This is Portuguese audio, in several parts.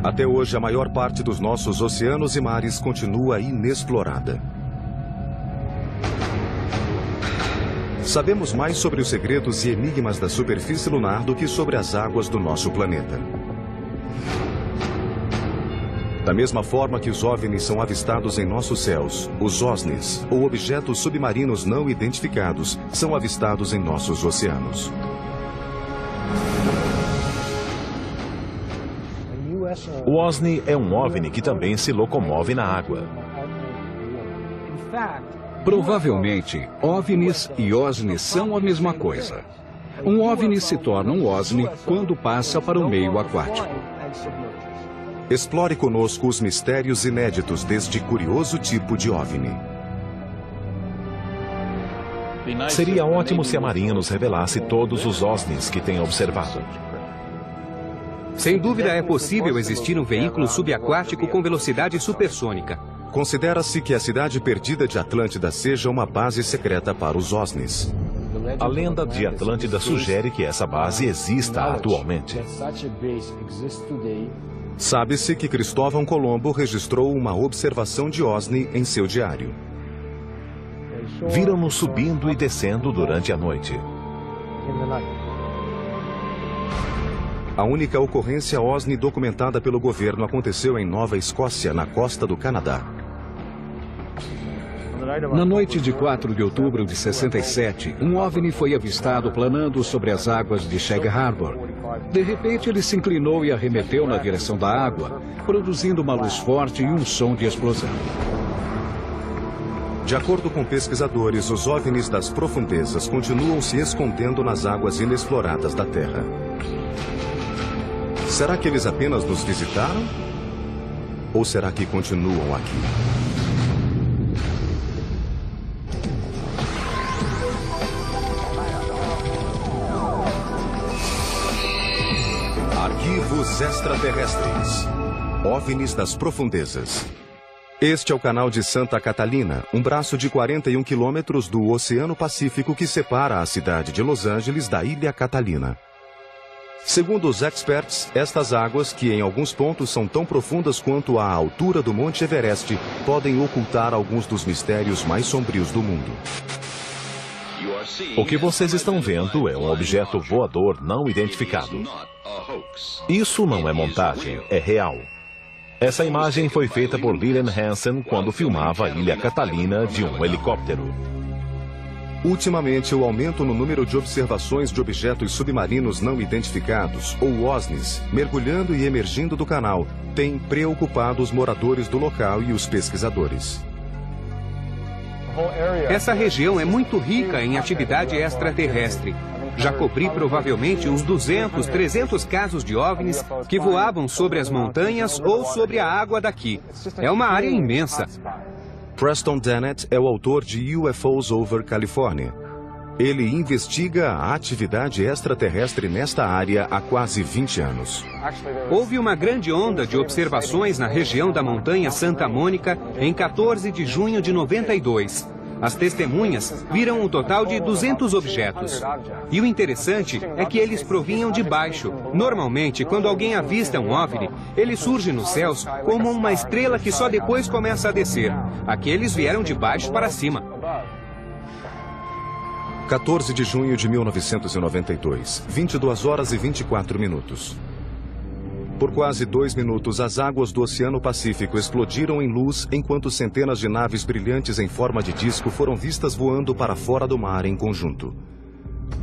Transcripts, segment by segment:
Até hoje, a maior parte dos nossos oceanos e mares continua inexplorada. Sabemos mais sobre os segredos e enigmas da superfície lunar do que sobre as águas do nosso planeta. Da mesma forma que os OVNIs são avistados em nossos céus, os OSNIs, ou objetos submarinos não identificados, são avistados em nossos oceanos. O OSNI é um OVNI que também se locomove na água. Provavelmente, OVNIs e OSNIs são a mesma coisa. Um OVNI se torna um OSNI quando passa para o meio aquático. Explore conosco os mistérios inéditos deste curioso tipo de OVNI. Seria ótimo se a Marinha nos revelasse todos os OSNIs que tem observado. Sem dúvida é possível existir um veículo subaquático com velocidade supersônica. Considera-se que a cidade perdida de Atlântida seja uma base secreta para os OSNIs. A lenda de Atlântida sugere que essa base exista atualmente. Sabe-se que Cristóvão Colombo registrou uma observação de OSNI em seu diário. Viram-nos subindo e descendo durante a noite. A única ocorrência OSNI documentada pelo governo aconteceu em Nova Escócia, na costa do Canadá. Na noite de 4 de outubro de 67, um OVNI foi avistado planando sobre as águas de Shag Harbor. De repente, ele se inclinou e arremeteu na direção da água, produzindo uma luz forte e um som de explosão. De acordo com pesquisadores, os OVNIs das profundezas continuam se escondendo nas águas inexploradas da Terra. Será que eles apenas nos visitaram? Ou será que continuam aqui? Arquivos extraterrestres. OVNIs das profundezas. Este é o canal de Santa Catalina, um braço de 41 quilômetros do Oceano Pacífico que separa a cidade de Los Angeles da Ilha Catalina. Segundo os experts, estas águas, que em alguns pontos são tão profundas quanto a altura do Monte Everest, podem ocultar alguns dos mistérios mais sombrios do mundo. O que vocês estão vendo é um objeto voador não identificado. Isso não é montagem, é real. Essa imagem foi feita por Lillian Hansen quando filmava a Ilha Catalina de um helicóptero. Ultimamente, o aumento no número de observações de objetos submarinos não identificados, ou OSNIs, mergulhando e emergindo do canal, tem preocupado os moradores do local e os pesquisadores. Essa região é muito rica em atividade extraterrestre. Já cobri provavelmente uns 200, 300 casos de OVNIs que voavam sobre as montanhas ou sobre a água daqui. É uma área imensa. Preston Dennett é o autor de UFOs Over California. Ele investiga a atividade extraterrestre nesta área há quase 20 anos. Houve uma grande onda de observações na região da montanha Santa Mônica em 14 de junho de 92. As testemunhas viram um total de 200 objetos. E o interessante é que eles provinham de baixo. Normalmente, quando alguém avista um OVNI, ele surge nos céus como uma estrela que só depois começa a descer. Aqueles vieram de baixo para cima. 14 de junho de 1992, 22 horas e 24 minutos. Por quase 2 minutos, as águas do Oceano Pacífico explodiram em luz enquanto centenas de naves brilhantes em forma de disco foram vistas voando para fora do mar em conjunto.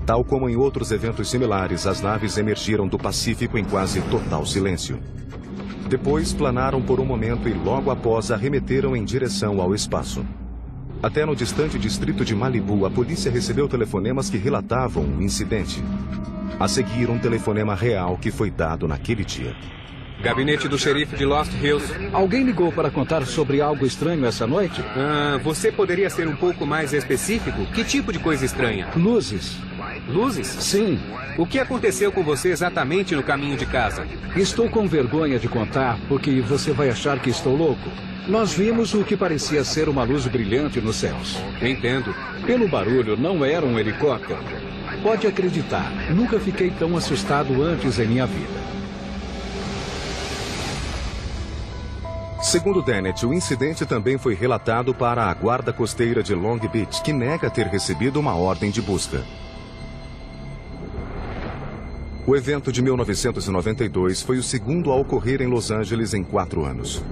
Tal como em outros eventos similares, as naves emergiram do Pacífico em quase total silêncio. Depois, planaram por um momento e logo após arremeteram em direção ao espaço. Até no distante distrito de Malibu, a polícia recebeu telefonemas que relatavam o incidente. A seguir, um telefonema real que foi dado naquele dia. Gabinete do xerife de Lost Hills. Alguém ligou para contar sobre algo estranho essa noite? Você poderia ser um pouco mais específico? Que tipo de coisa estranha? Luzes. Luzes? Sim. O que aconteceu com você exatamente no caminho de casa? Estou com vergonha de contar, porque você vai achar que estou louco. Nós vimos o que parecia ser uma luz brilhante nos céus. Entendo. Pelo barulho, não era um helicóptero. Pode acreditar, nunca fiquei tão assustado antes em minha vida. Segundo Dennett, o incidente também foi relatado para a Guarda Costeira de Long Beach, que nega ter recebido uma ordem de busca. O evento de 1992 foi o segundo a ocorrer em Los Angeles em 4 anos.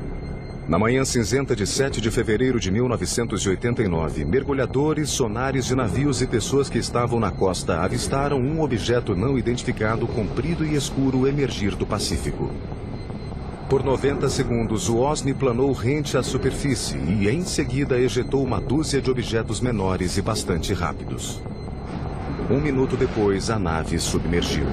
Na manhã cinzenta de 7 de fevereiro de 1989, mergulhadores, sonares de navios e pessoas que estavam na costa avistaram um objeto não identificado comprido e escuro emergir do Pacífico. Por 90 segundos, o OSNI planou rente à superfície e, em seguida, ejetou uma dúzia de objetos menores e bastante rápidos. 1 minuto depois, a nave submergiu.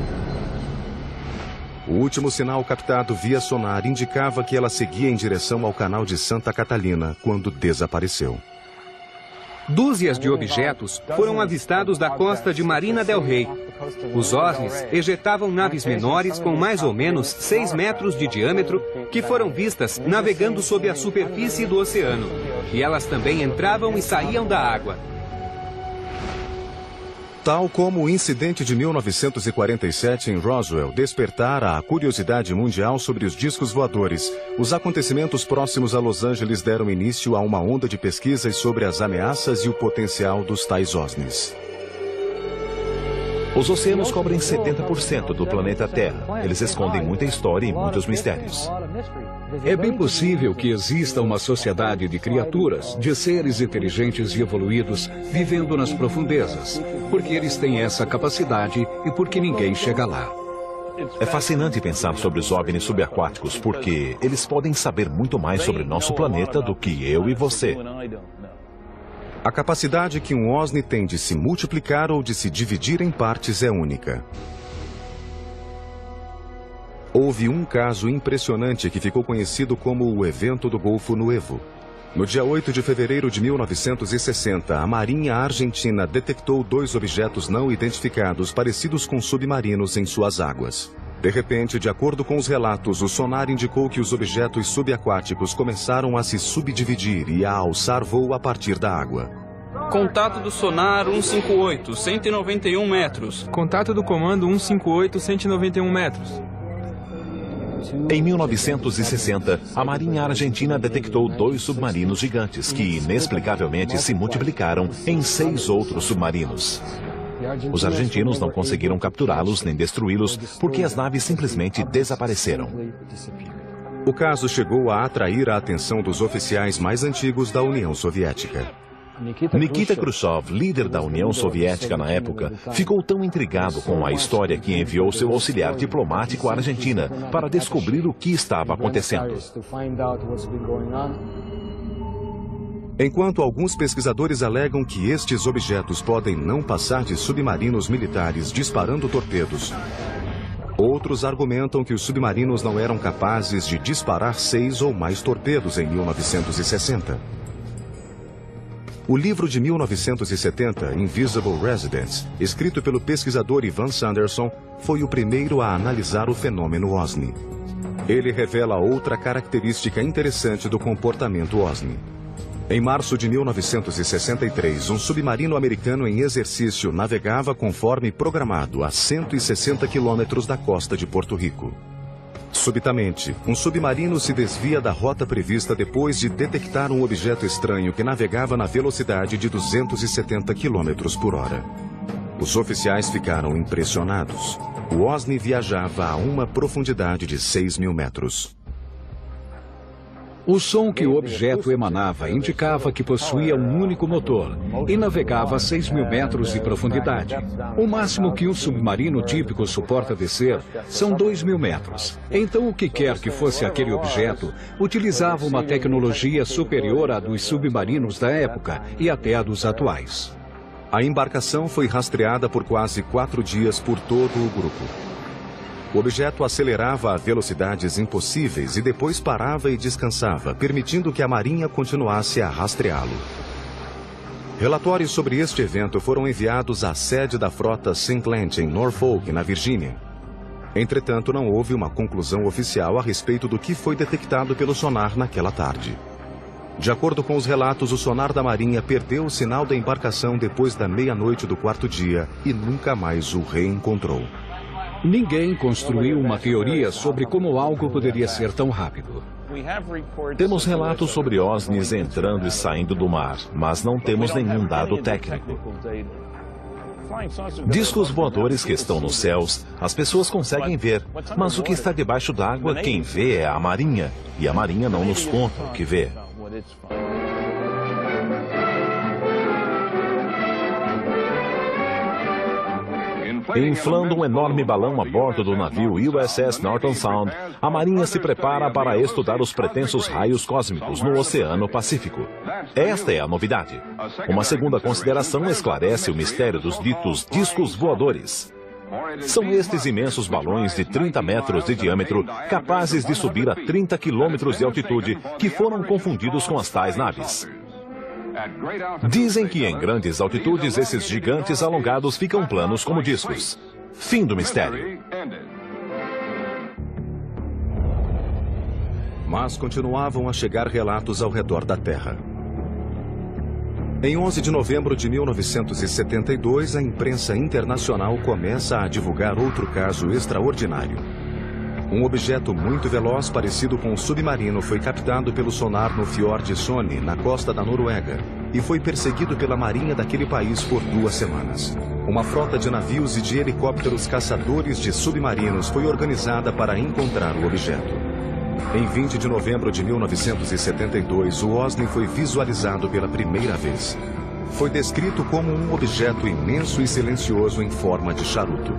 O último sinal captado via sonar indicava que ela seguia em direção ao canal de Santa Catalina, quando desapareceu. Dúzias de objetos foram avistados da costa de Marina del Rey. Os OSNIs ejetavam naves menores com mais ou menos 6 metros de diâmetro que foram vistas navegando sob a superfície do oceano. E elas também entravam e saíam da água. Tal como o incidente de 1947 em Roswell despertara a curiosidade mundial sobre os discos voadores, os acontecimentos próximos a Los Angeles deram início a uma onda de pesquisas sobre as ameaças e o potencial dos tais OSNIs. Os oceanos cobrem 70% do planeta Terra. Eles escondem muita história e muitos mistérios. É bem possível que exista uma sociedade de criaturas, de seres inteligentes e evoluídos, vivendo nas profundezas, porque eles têm essa capacidade e porque ninguém chega lá. É fascinante pensar sobre os OVNIs subaquáticos, porque eles podem saber muito mais sobre nosso planeta do que eu e você. A capacidade que um OSNI tem de se multiplicar ou de se dividir em partes é única. Houve um caso impressionante que ficou conhecido como o Evento do Golfo Nuevo. No dia 8 de fevereiro de 1960, a Marinha Argentina detectou 2 objetos não identificados parecidos com submarinos em suas águas. De repente, de acordo com os relatos, o sonar indicou que os objetos subaquáticos começaram a se subdividir e a alçar voo a partir da água. Contato do sonar 158, 191 metros. Contato do comando 158, 191 metros. Em 1960, a Marinha Argentina detectou 2 submarinos gigantes que, inexplicavelmente, se multiplicaram em 6 outros submarinos. Os argentinos não conseguiram capturá-los nem destruí-los porque as naves simplesmente desapareceram. O caso chegou a atrair a atenção dos oficiais mais antigos da União Soviética. Nikita Khrushchev, líder da União Soviética na época, ficou tão intrigado com a história que enviou seu auxiliar diplomático à Argentina para descobrir o que estava acontecendo. Enquanto alguns pesquisadores alegam que estes objetos podem não passar de submarinos militares disparando torpedos, outros argumentam que os submarinos não eram capazes de disparar 6 ou mais torpedos em 1960. O livro de 1970, Invisible Residents, escrito pelo pesquisador Ivan Sanderson, foi o primeiro a analisar o fenômeno OSNI. Ele revela outra característica interessante do comportamento OSNI. Em março de 1963, um submarino americano em exercício navegava conforme programado a 160 quilômetros da costa de Porto Rico. Subitamente, um submarino se desvia da rota prevista depois de detectar um objeto estranho que navegava na velocidade de 270 km por hora. Os oficiais ficaram impressionados. O OSNI viajava a uma profundidade de 6.000 metros. O som que o objeto emanava indicava que possuía um único motor e navegava a 6.000 metros de profundidade. O máximo que um submarino típico suporta descer são 2.000 metros. Então, o que quer que fosse aquele objeto, utilizava uma tecnologia superior à dos submarinos da época e até à dos atuais. A embarcação foi rastreada por quase 4 dias por todo o grupo. O objeto acelerava a velocidades impossíveis e depois parava e descansava, permitindo que a Marinha continuasse a rastreá-lo. Relatórios sobre este evento foram enviados à sede da frota Sinclair em Norfolk, na Virgínia. Entretanto, não houve uma conclusão oficial a respeito do que foi detectado pelo sonar naquela tarde. De acordo com os relatos, o sonar da Marinha perdeu o sinal da embarcação depois da meia-noite do 4º dia e nunca mais o reencontrou. Ninguém construiu uma teoria sobre como algo poderia ser tão rápido. Temos relatos sobre OSNIs entrando e saindo do mar, mas não temos nenhum dado técnico. Discos voadores que estão nos céus, as pessoas conseguem ver, mas o que está debaixo d'água, quem vê é a Marinha, e a Marinha não nos conta o que vê. Inflando um enorme balão a bordo do navio USS Norton Sound, a Marinha se prepara para estudar os pretensos raios cósmicos no Oceano Pacífico. Esta é a novidade. Uma segunda consideração esclarece o mistério dos ditos discos voadores. São estes imensos balões de 30 metros de diâmetro, capazes de subir a 30 quilômetros de altitude, que foram confundidos com as tais naves. Dizem que em grandes altitudes esses gigantes alongados ficam planos como discos. Fim do mistério. Mas continuavam a chegar relatos ao redor da Terra. Em 11 de novembro de 1972, a imprensa internacional começa a divulgar outro caso extraordinário. Um objeto muito veloz, parecido com um submarino, foi captado pelo sonar no Fiord Sone, na costa da Noruega, e foi perseguido pela marinha daquele país por 2 semanas. Uma frota de navios e de helicópteros caçadores de submarinos foi organizada para encontrar o objeto. Em 20 de novembro de 1972, o OSNI foi visualizado pela primeira vez. Foi descrito como um objeto imenso e silencioso em forma de charuto.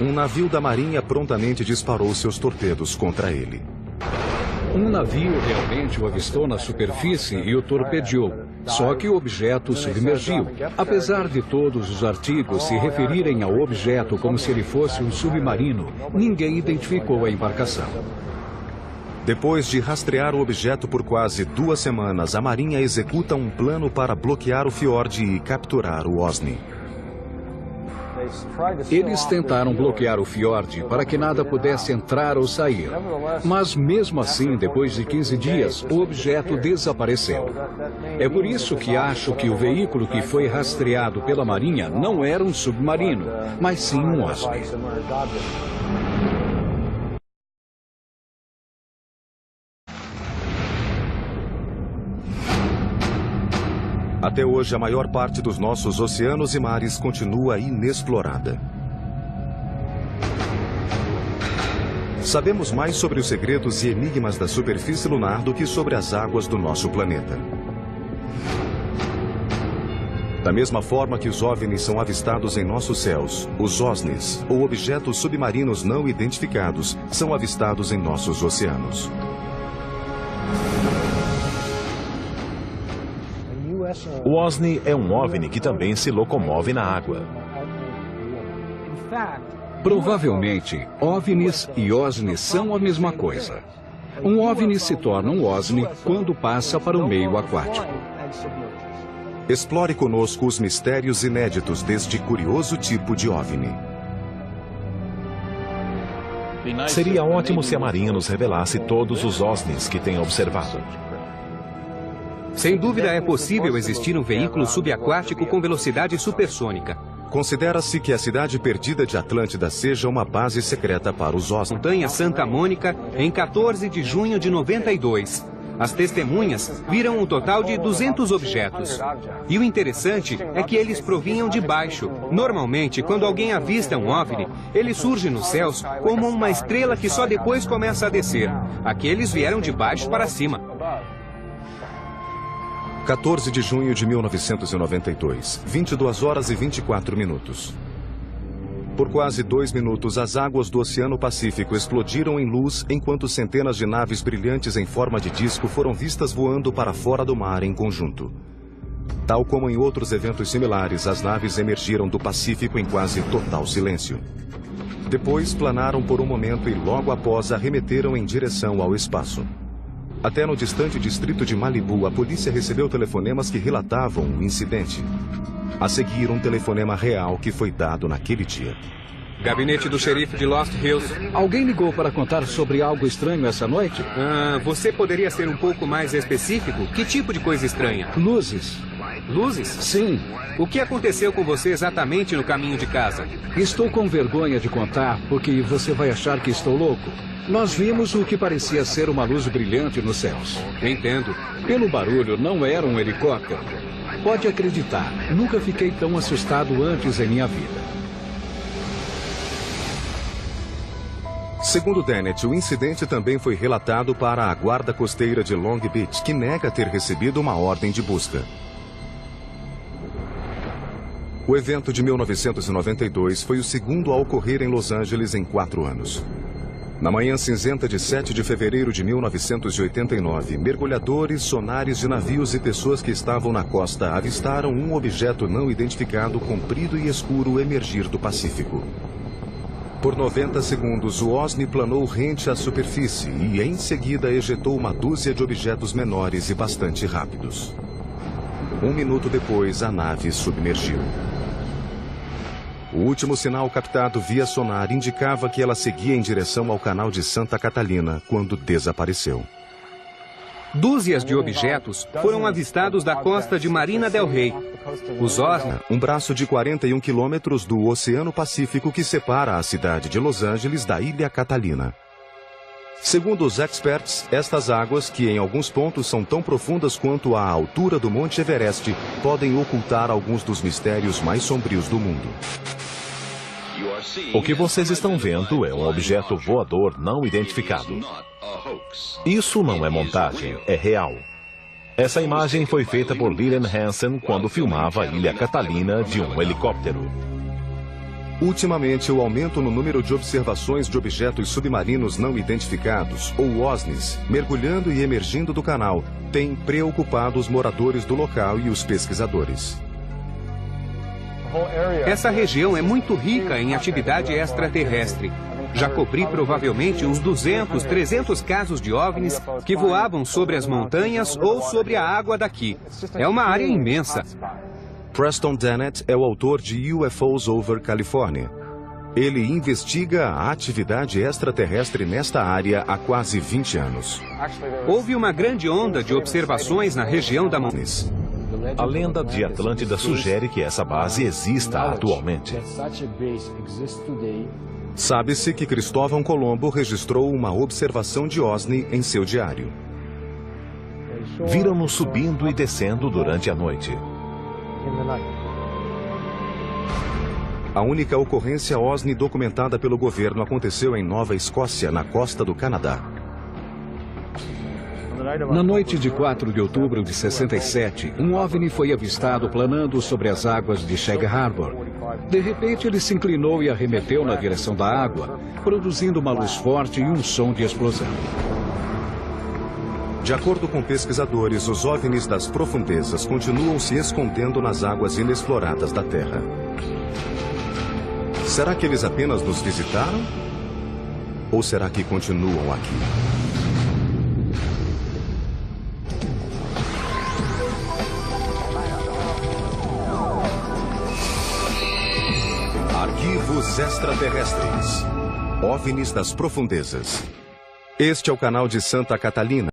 Um navio da Marinha prontamente disparou seus torpedos contra ele. Um navio realmente o avistou na superfície e o torpedeou. Só que o objeto submergiu. Apesar de todos os artigos se referirem ao objeto como se ele fosse um submarino, ninguém identificou a embarcação. Depois de rastrear o objeto por quase 2 semanas, a Marinha executa um plano para bloquear o fiord e capturar o OSNI. Eles tentaram bloquear o fiord para que nada pudesse entrar ou sair. Mas mesmo assim, depois de 15 dias, o objeto desapareceu. É por isso que acho que o veículo que foi rastreado pela Marinha não era um submarino, mas sim um OSNI. Até hoje, a maior parte dos nossos oceanos e mares continua inexplorada. Sabemos mais sobre os segredos e enigmas da superfície lunar do que sobre as águas do nosso planeta. Da mesma forma que os OVNIs são avistados em nossos céus, os OSNIs, ou objetos submarinos não identificados, são avistados em nossos oceanos. O OSNI é um OVNI que também se locomove na água. Provavelmente, OVNIs e OSNIs são a mesma coisa. Um OVNI se torna um OSNI quando passa para o meio aquático. Explore conosco os mistérios inéditos deste curioso tipo de OVNI. Seria ótimo se a Marinha nos revelasse todos os OSNIs que tem observado. Sem dúvida é possível existir um veículo subaquático com velocidade supersônica. Considera-se que a cidade perdida de Atlântida seja uma base secreta para os OSNIs. Montanha Santa Mônica, em 14 de junho de 92. As testemunhas viram um total de 200 objetos. E o interessante é que eles provinham de baixo. Normalmente, quando alguém avista um OVNI, ele surge nos céus como uma estrela que só depois começa a descer. Aqueles vieram de baixo para cima. 14 de junho de 1992, 22 horas e 24 minutos. Por quase 2 minutos, as águas do Oceano Pacífico explodiram em luz enquanto centenas de naves brilhantes em forma de disco foram vistas voando para fora do mar em conjunto. Tal como em outros eventos similares, as naves emergiram do Pacífico em quase total silêncio. Depois planaram por um momento e logo após arremeteram em direção ao espaço. Até no distante distrito de Malibu, a polícia recebeu telefonemas que relatavam o incidente. A seguir, um telefonema real que foi dado naquele dia. Gabinete do xerife de Lost Hills. Alguém ligou para contar sobre algo estranho essa noite? Você poderia ser um pouco mais específico? Que tipo de coisa estranha? Luzes. Luzes? Sim. O que aconteceu com você exatamente no caminho de casa? Estou com vergonha de contar, porque você vai achar que estou louco. Nós vimos o que parecia ser uma luz brilhante nos céus. Entendo. Pelo barulho, não era um helicóptero. Pode acreditar, nunca fiquei tão assustado antes em minha vida. Segundo Dennett, o incidente também foi relatado para a Guarda Costeira de Long Beach, que nega ter recebido uma ordem de busca. O evento de 1992 foi o segundo a ocorrer em Los Angeles em 4 anos. Na manhã cinzenta de 7 de fevereiro de 1989, mergulhadores, sonares de navios e pessoas que estavam na costa avistaram um objeto não identificado comprido e escuro emergir do Pacífico. Por 90 segundos, o OSNI planou rente à superfície e, em seguida, ejetou uma dúzia de objetos menores e bastante rápidos. 1 minuto depois, a nave submergiu. O último sinal captado via sonar indicava que ela seguia em direção ao canal de Santa Catalina, quando desapareceu. Dúzias de objetos foram avistados da costa de Marina del Rey. Os OSNI, Um braço de 41 quilômetros do Oceano Pacífico que separa a cidade de Los Angeles da Ilha Catalina. Segundo os experts, estas águas, que em alguns pontos são tão profundas quanto a altura do Monte Everest, podem ocultar alguns dos mistérios mais sombrios do mundo. O que vocês estão vendo é um objeto voador não identificado. Isso não é montagem, é real. Essa imagem foi feita por Lillian Hansen quando filmava a Ilha Catalina de um helicóptero. Ultimamente, o aumento no número de observações de objetos submarinos não identificados, ou OSNIs, mergulhando e emergindo do canal, tem preocupado os moradores do local e os pesquisadores. Essa região é muito rica em atividade extraterrestre. Já cobri provavelmente uns 200, 300 casos de OVNIs que voavam sobre as montanhas ou sobre a água daqui. É uma área imensa. Preston Dennett é o autor de UFOs Over California. Ele investiga a atividade extraterrestre nesta área há quase 20 anos. Houve uma grande onda de observações na região da montanha. A lenda de Atlântida sugere que essa base exista atualmente. Sabe-se que Cristóvão Colombo registrou uma observação de OSNI em seu diário. Viram-nos subindo e descendo durante a noite. A única ocorrência OSNI documentada pelo governo aconteceu em Nova Escócia, na costa do Canadá. Na noite de 4 de outubro de 67, um OVNI foi avistado planando sobre as águas de Shag Harbor. De repente, ele se inclinou e arremeteu na direção da água, produzindo uma luz forte e um som de explosão. De acordo com pesquisadores, os OVNIs das profundezas continuam se escondendo nas águas inexploradas da Terra. Será que eles apenas nos visitaram? Ou será que continuam aqui? Arquivos extraterrestres. OVNIs das profundezas. Este é o canal de Santa Catalina.